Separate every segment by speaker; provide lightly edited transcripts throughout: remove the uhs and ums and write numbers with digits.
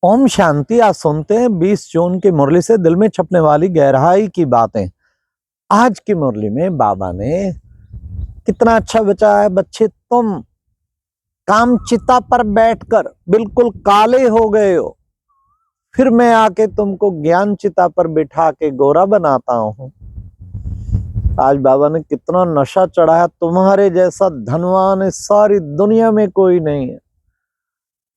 Speaker 1: ओम शांति। आज सुनते हैं 20 जून की मुरली से दिल में छपने वाली गहराई की बातें। आज की मुरली में बाबा ने कितना अच्छा बचाया है। बच्चे, तुम काम चिता पर बैठकर बिल्कुल काले हो गए हो, फिर मैं आके तुमको ज्ञान चिता पर बिठा के गोरा बनाता हूं। आज बाबा ने कितना नशा चढ़ाया। तुम्हारे जैसा धनवान इस सारी दुनिया में कोई नहीं है,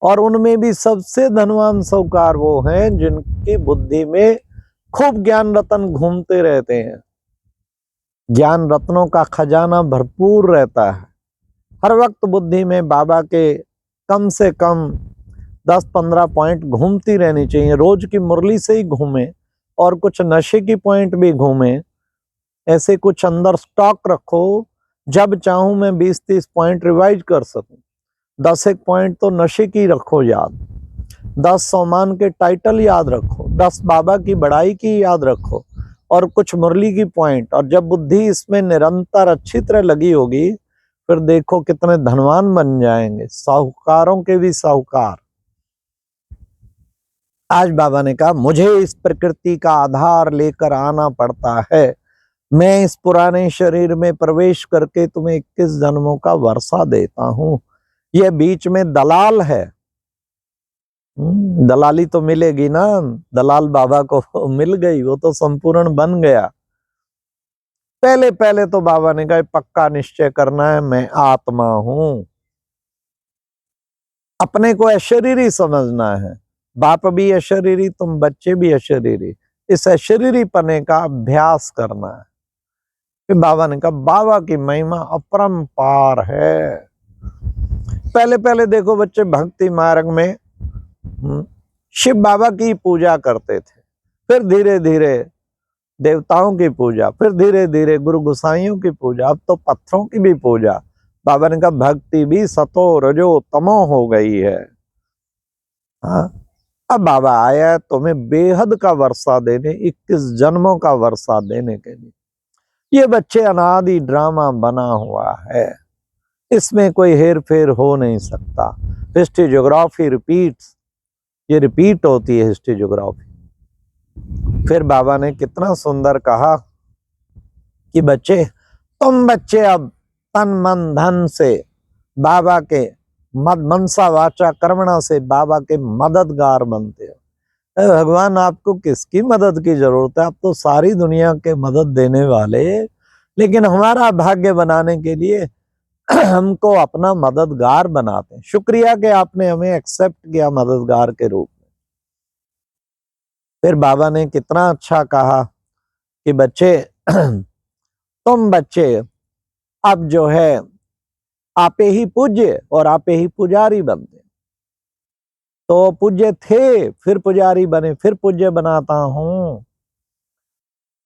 Speaker 1: और उनमें भी सबसे धनवान साहूकार वो हैं जिनकी बुद्धि में खूब ज्ञान रत्न घूमते रहते हैं। ज्ञान रत्नों का खजाना भरपूर रहता है। हर वक्त बुद्धि में बाबा के कम से कम 10-15 पॉइंट घूमती रहनी चाहिए। रोज की मुरली से ही घूमे और कुछ नशे की पॉइंट भी घूमे। ऐसे कुछ अंदर स्टॉक रखो, जब चाहूं मैं 20-30 पॉइंट रिवाइज कर सकूं। 10 पॉइंट तो नशे की रखो याद, 10 सोमान के टाइटल याद रखो, 10 बाबा की बड़ाई की याद रखो, और कुछ मुरली की पॉइंट। और जब बुद्धि इसमें निरंतर अच्छी तरह लगी होगी, फिर देखो कितने धनवान बन जाएंगे, साहूकारों के भी साहूकार। आज बाबा ने कहा, मुझे इस प्रकृति का आधार लेकर आना पड़ता है। मैं इस पुराने शरीर में प्रवेश करके तुम्हें 21 जन्मों का वर्षा देता हूं। यह बीच में दलाल है। दलाली तो मिलेगी ना। दलाल बाबा को मिल गई, वो तो संपूर्ण बन गया। पहले पहले तो बाबा ने कहा पक्का निश्चय करना है, मैं आत्मा हूं। अपने को अशरीरी समझना है। बाप भी अशरीरी, तुम बच्चे भी अशरीरी। इस अशरीरी पने का अभ्यास करना है। फिर बाबा ने कहा बाबा की महिमा अपरंपार है। पहले पहले देखो बच्चे भक्ति मार्ग में शिव बाबा की पूजा करते थे, फिर धीरे धीरे देवताओं की पूजा, फिर धीरे धीरे गुरु गोसाइयों की पूजा, अब तो पत्थरों की भी पूजा। बाबा ने कहा भक्ति भी सतो रजो तमो हो गई है। हाँ, अब बाबा आया है तुम्हें बेहद का वर्षा देने, 21 जन्मों का वर्षा देने के लिए। ये बच्चे अनादि ड्रामा बना हुआ है, इसमें कोई हेर फेर हो नहीं सकता। हिस्ट्री ज्योग्राफी रिपीट्स, ये रिपीट होती है हिस्ट्री ज्योग्राफी। फिर बाबा ने कितना सुंदर कहा कि बच्चे, तुम बच्चे अब तन मन धन से बाबा के मद मनसा वाचा कर्मणा से बाबा के मददगार बनते हो। भगवान आपको किसकी मदद की जरूरत है? आप तो सारी दुनिया के मदद देने वाले, लेकिन हमारा भाग्य बनाने के लिए हमको अपना मददगार बनाते हैं। शुक्रिया कि आपने हमें एक्सेप्ट किया मददगार के रूप में। फिर बाबा ने कितना अच्छा कहा कि बच्चे तुम बच्चे अब जो है आपे ही पूज्य और आपे ही पुजारी बनते। तो पूज्य थे, फिर पुजारी बने, फिर पूज्य बनाता हूं।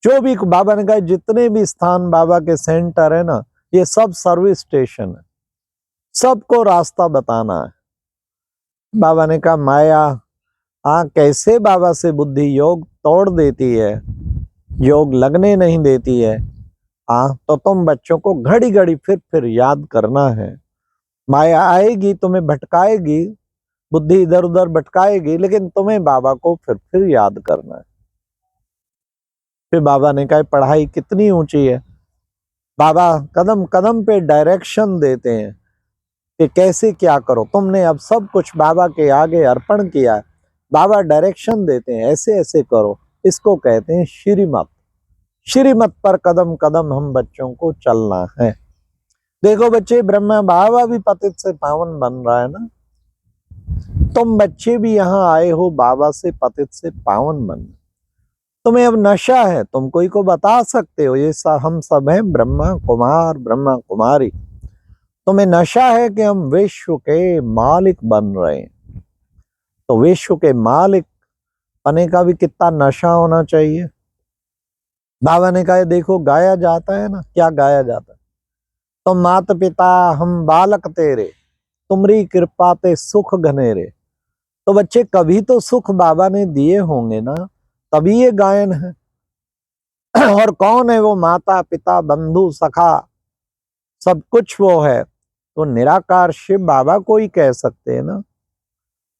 Speaker 1: जो भी बाबा ने कहा जितने भी स्थान बाबा के सेंटर है ना, ये सब सर्विस स्टेशन है, सबको रास्ता बताना है। बाबा ने कहा माया कैसे बाबा से बुद्धि योग तोड़ देती है, योग लगने नहीं देती है। तो तुम बच्चों को घड़ी घड़ी फिर याद करना है। माया आएगी, तुम्हें भटकाएगी, बुद्धि इधर उधर भटकाएगी, लेकिन तुम्हें बाबा को फिर याद करना है। फिर बाबा ने कहा पढ़ाई कितनी ऊंची है। बाबा कदम कदम पे डायरेक्शन देते हैं कि कैसे क्या करो। तुमने अब सब कुछ बाबा के आगे अर्पण किया है, बाबा डायरेक्शन देते हैं ऐसे ऐसे करो। इसको कहते हैं श्रीमत। श्रीमत पर कदम कदम हम बच्चों को चलना है। देखो बच्चे, ब्रह्मा बाबा भी पतित से पावन बन रहा है ना। तुम बच्चे भी यहाँ आए हो बाबा से पतित से पावन बनने। तुम्हें अब नशा है, तुम कोई को बता सकते हो ये हम सब हैं ब्रह्मा कुमार ब्रह्मा कुमारी। तुम्हें नशा है कि हम विश्व के मालिक बन रहे हैं। तो विश्व के मालिक बने का भी कितना नशा होना चाहिए। बाबा ने कहा देखो गाया जाता है ना, क्या गाया जाता है? तो माता पिता हम बालक तेरे, तुमरी कृपा ते सुख घनेरे। तो बच्चे कभी तो सुख बाबा ने दिए होंगे ना, तभी ये गायन है। और कौन है वो माता पिता बंधु सखा, सब कुछ वो है। तो निराकार शिव बाबा को ही कह सकते हैं ना।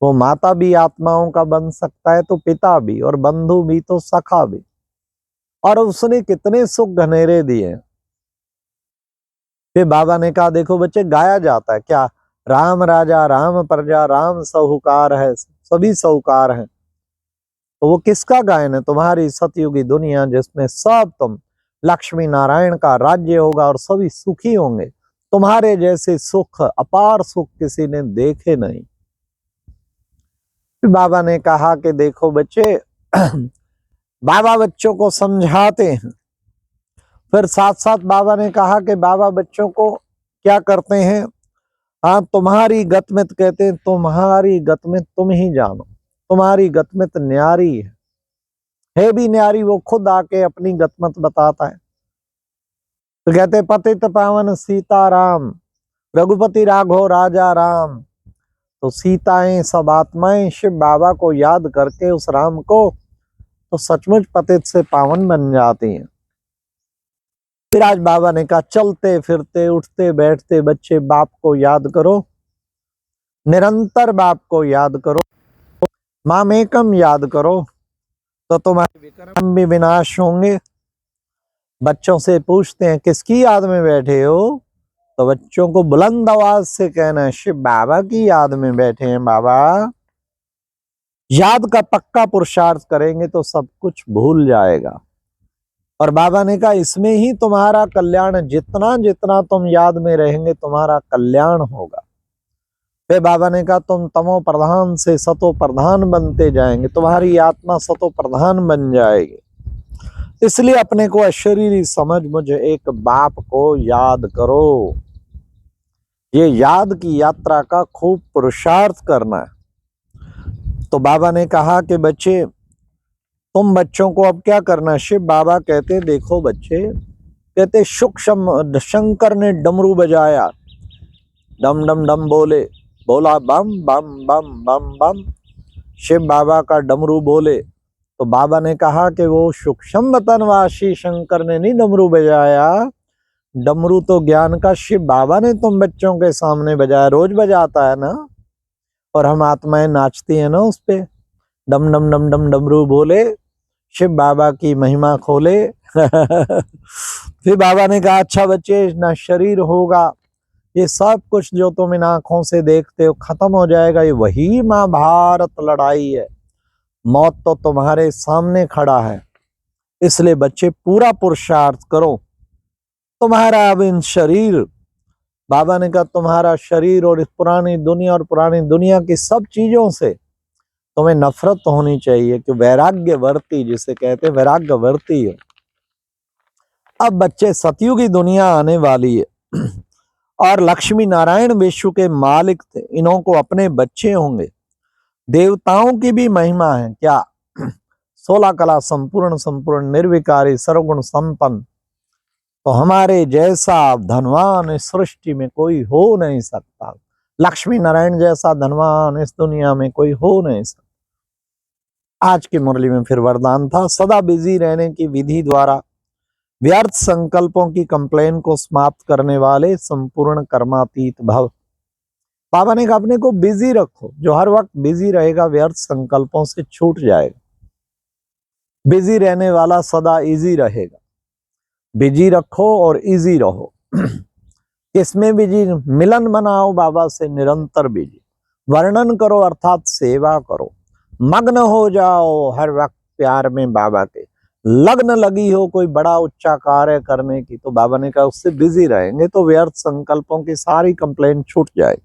Speaker 1: वो माता भी आत्माओं का बन सकता है तो पिता भी, और बंधु भी तो सखा भी। और उसने कितने सुख घनेरे दिए। फिर बाबा ने कहा देखो बच्चे, गाया जाता है क्या, राम राजा राम प्रजा राम साहूकार है, सभी साहूकार हैं। तो वो किसका गायन है, तुम्हारी सतयुगी दुनिया जिसमें सब तुम लक्ष्मी नारायण का राज्य होगा और सभी सुखी होंगे। तुम्हारे जैसे सुख, अपार सुख किसी ने देखे नहीं। फिर बाबा ने कहा कि देखो बच्चे, बाबा बच्चों को समझाते हैं। फिर साथ साथ बाबा ने कहा कि बाबा बच्चों को क्या करते हैं, हाँ तुम्हारी गतमित कहते हैं, तुम्हारी गतमित तुम ही जानो, तुम्हारी गतमित न्यारी है भी न्यारी। वो खुद आके अपनी गतमत बताता है। तो कहते पतित पावन सीताराम, रघुपति राघव राजा राम। तो सीताएं सब आत्माएं शिव बाबा को याद करके उस राम को तो सचमुच पतित से पावन बन जाती हैं। फिर आज बाबा ने कहा चलते फिरते उठते बैठते बच्चे बाप को याद करो, निरंतर बाप को याद करो, मामेकम याद करो, तो तुम्हारे विक्रम भी विनाश होंगे। बच्चों से पूछते हैं किसकी याद में बैठे हो, तो बच्चों को बुलंद आवाज से कहना है शिव बाबा की याद में बैठे हैं बाबा। याद का पक्का पुरुषार्थ करेंगे तो सब कुछ भूल जाएगा। और बाबा ने कहा इसमें ही तुम्हारा कल्याण, जितना जितना तुम याद में रहेंगे तुम्हारा कल्याण होगा। फिर बाबा ने कहा तुम तमो प्रधान से सतो प्रधान बनते जाएंगे, तुम्हारी आत्मा सतो प्रधान बन जाएगी। इसलिए अपने को अशरीरी समझ मुझे एक बाप को याद करो। ये याद की यात्रा का खूब पुरुषार्थ करना है। तो बाबा ने कहा कि बच्चे तुम बच्चों को अब क्या करना है। शिव बाबा कहते देखो बच्चे, कहते शंकर ने डमरू बजाया, डम डम डम बोले, बोला बम बम बम बम बम, शिव बाबा का डमरू बोले। तो बाबा ने कहा कि वो सूक्ष्म वतनवासी शंकर ने नहीं डमरू बजाया, डमरू तो ज्ञान का शिव बाबा ने तुम बच्चों के सामने बजाया, रोज बजाता है ना, और हम आत्माएं नाचती है ना उस पे। डम डम डम डम डमरू बोले, शिव बाबा की महिमा खोले। फिर बाबा ने कहा अच्छा बच्चे, ना शरीर होगा, ये सब कुछ जो तुम इन आंखों से देखते हो खत्म हो जाएगा। ये वही महाभारत लड़ाई है, मौत तो तुम्हारे सामने खड़ा है। इसलिए बच्चे पूरा पुरुषार्थ करो। तुम्हारा अब इन शरीर, बाबा ने कहा तुम्हारा शरीर और इस पुरानी दुनिया और पुरानी दुनिया की सब चीजों से तुम्हें नफरत होनी चाहिए, कि वैराग्यवर्ती जिसे कहते हैं, वैराग्यवर्ती है। अब बच्चे सतयुगी दुनिया आने वाली है और लक्ष्मी नारायण विश्व के मालिक थे, इन्हों को अपने बच्चे होंगे। देवताओं की भी महिमा है क्या, 16 कला संपूर्ण संपूर्ण निर्विकारी सर्वगुण संपन्न। तो हमारे जैसा धनवान इस सृष्टि में कोई हो नहीं सकता, लक्ष्मी नारायण जैसा धनवान इस दुनिया में कोई हो नहीं सकता। आज की मुरली में फिर वरदान था, सदा बिजी रहने की विधि द्वारा व्यर्थ संकल्पों की कंप्लेन को समाप्त करने वाले संपूर्ण कर्मातीत भव। बाबा ने कहा अपने को बिजी रखो, जो हर वक्त बिजी रहेगा व्यर्थ संकल्पों से छूट जाएगा। बिजी रहने वाला सदा इजी रहेगा। बिजी रखो और इजी रहो। किसमें बिजी, मिलन बनाओ बाबा से निरंतर बिजी, वर्णन करो अर्थात सेवा करो, मग्न हो जाओ हर वक्त प्यार में बाबा के। लग्न लगी हो कोई बड़ा उच्चा कार्य करने की, तो बाबा ने कहा उससे बिजी रहेंगे तो व्यर्थ संकल्पों की सारी कंप्लेन छूट जाएगी।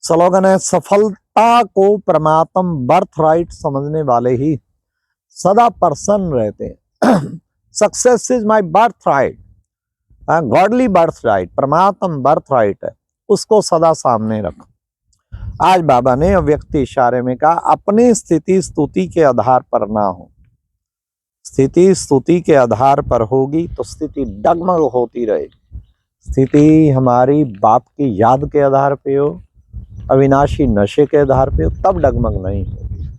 Speaker 1: स्लोगन है, सफलता को परमात्म बर्थ राइट समझने वाले ही सदा प्रसन्न रहते हैं। Success is my birth right, godly birth right, परमात्म बर्थ राइट है, उसको सदा सामने रखो। आज बाबा ने व्यक्ति इशारे में कहा अपनी स्थिति स्तुति के आधार पर ना हो। स्थिति स्तुति के आधार पर होगी तो स्थिति डगमग होती रहेगी। स्थिति हमारी बाप की याद के आधार पे हो, अविनाशी नशे के आधार पे हो, तब डगमग नहीं होगी।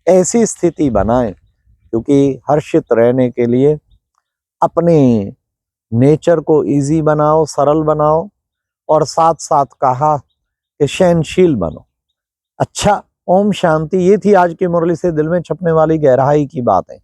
Speaker 1: ऐसी स्थिति बनाएं, क्योंकि हर्षित रहने के लिए अपने नेचर को इजी बनाओ, सरल बनाओ, और साथ साथ कहा कि सहनशील बनो। अच्छा ओम शांति। ये थी आज की मुरली से दिल में छपने वाली गहराई की बातें।